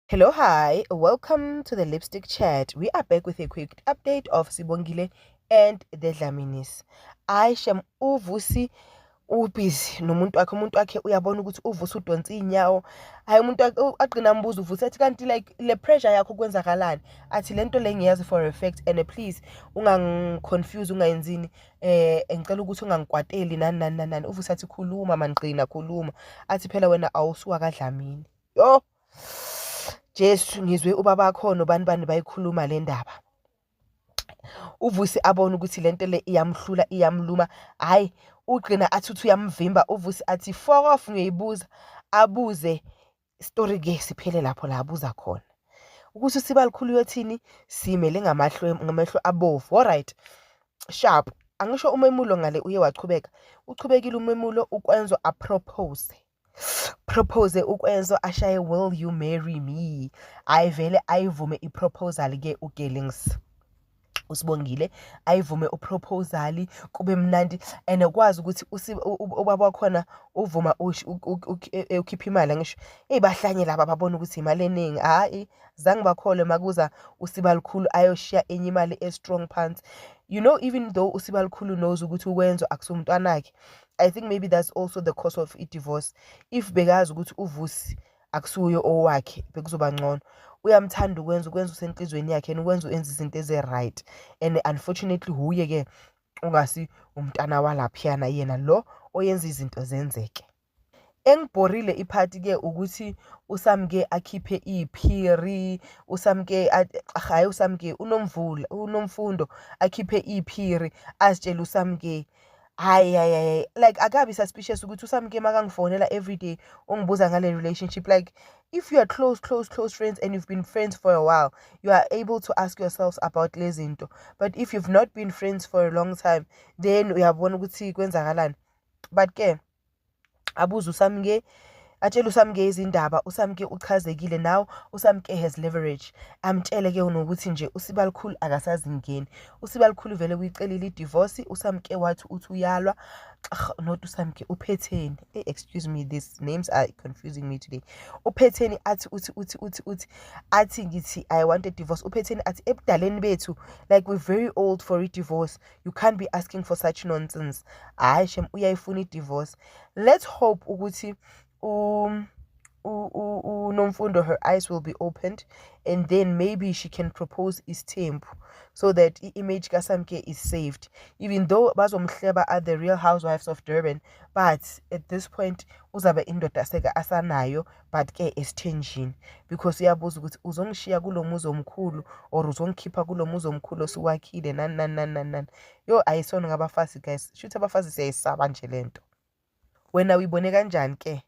Hello, hi, welcome to the Lipstick Chat. We are back with a quick update of Sibongile and the Dlaminis. Shem uvusi ubhizi nomuntu wakhe uyabona ukuthi uvusi udonsa inyawo. Hayi umuntu agcina ambuza uvusi athi kanti like le pressure yakho kwenzakalani? Athi lento le ngiyazi for a fact and please ungangiconfuse ungayenzini ngicela ukuthi ungangikwateli nani. Uvusi athi khuluma manqina khuluma. Athi phela wena awusuka kaDlamini. Yo Jesu ngizwe ubaba wakho nobani bayikhuluma le ndaba. Uvusi abona ukuthi lento le iyamhlula iyamluma. Hayi ugcina athi uyamvimba. Uvusi athi fuck off ngiyibuza abuze story ke siphele lapho la abuza khona. Ukuthi usiba likhulu yothini simele ngamehlo abovu. Alright. Sharp. Angisho umemulo ngale uye wachubeka. Uchubekile umemulo ukwenzwa propose ukwenzo ashaye will you marry me. Ayivele ayivume iproposal ke uGellings uSibongile ayivume uproposal kube mnandi and ukwazi ukuthi ubaba wakhona uvuma ukhipha imali ngisho ebahlanye laba babona ukuthi imali eningi hayi zange bakhole makuza usiba likhulu ayoshiya enye imali strong pants. You know, even though usiba likhulu knows ukuthi ukwenzo akusumntwanakhe, I think maybe that's also the cause of divorce. If bekazi ukuthi uvusi akusuyo owakhe bekuzoba ngcono, uyamthanda ukwenza usenhlizweni yakhe ukwenza enza izinto eze-right and unfortunately huye ke ungasi umntana walaphiyana yena lo oyenza izinto zenzeke. Engibhorile iphathi ke ukuthi uSamke akhiphe iphiri, uSamke unomfundo akhiphe iphiri asitshela uSamke hayi like akabi suspicious ukuthi uSamke makangifonela everyday ungibuza ngale relationship. Like if you are close friends and you've been friends for a while, you are able to ask yourselves about lezinto. But if you've not been friends for a long time, then uyabona ukuthi kwenzakalani. But ke abuza uSamke atshela uSamke izindaba. uSamke uchazekile now. uSamke has leverage. Amtshele ke nokuthi nje usiba likhulu akasazingeni. Usiba likhulu vele uyicelile idivorce. uSamke wathi uthi uyalwa not uSamke uPhetheni. Excuse me, these names are confusing me today. uPhetheni athi uthi athi ngithi I want a divorce. uPhetheni athi ebudaleni bethu like we're very old for a divorce. You can't be asking for such nonsense. Hayi shem uyayifuna idivorce. Let's hope ukuthi Nomfundo, her eyes will be opened and then maybe she can propose Isthembu so that image kaSamke is saved, even though bazomhleba are the Real Housewives of Durban. But at this point uzabe indoda seka asanayo but ke esithenjini because uyabuza ukuthi uzongishiya kulomuzi omkhulu or uzongikhipha kulomuzi omkhulu osuwakhile nani. Yo ayisona ngabafazi guys, shuthi abafazi siyayisaba nje lento. Wena uyibone kanjani ke?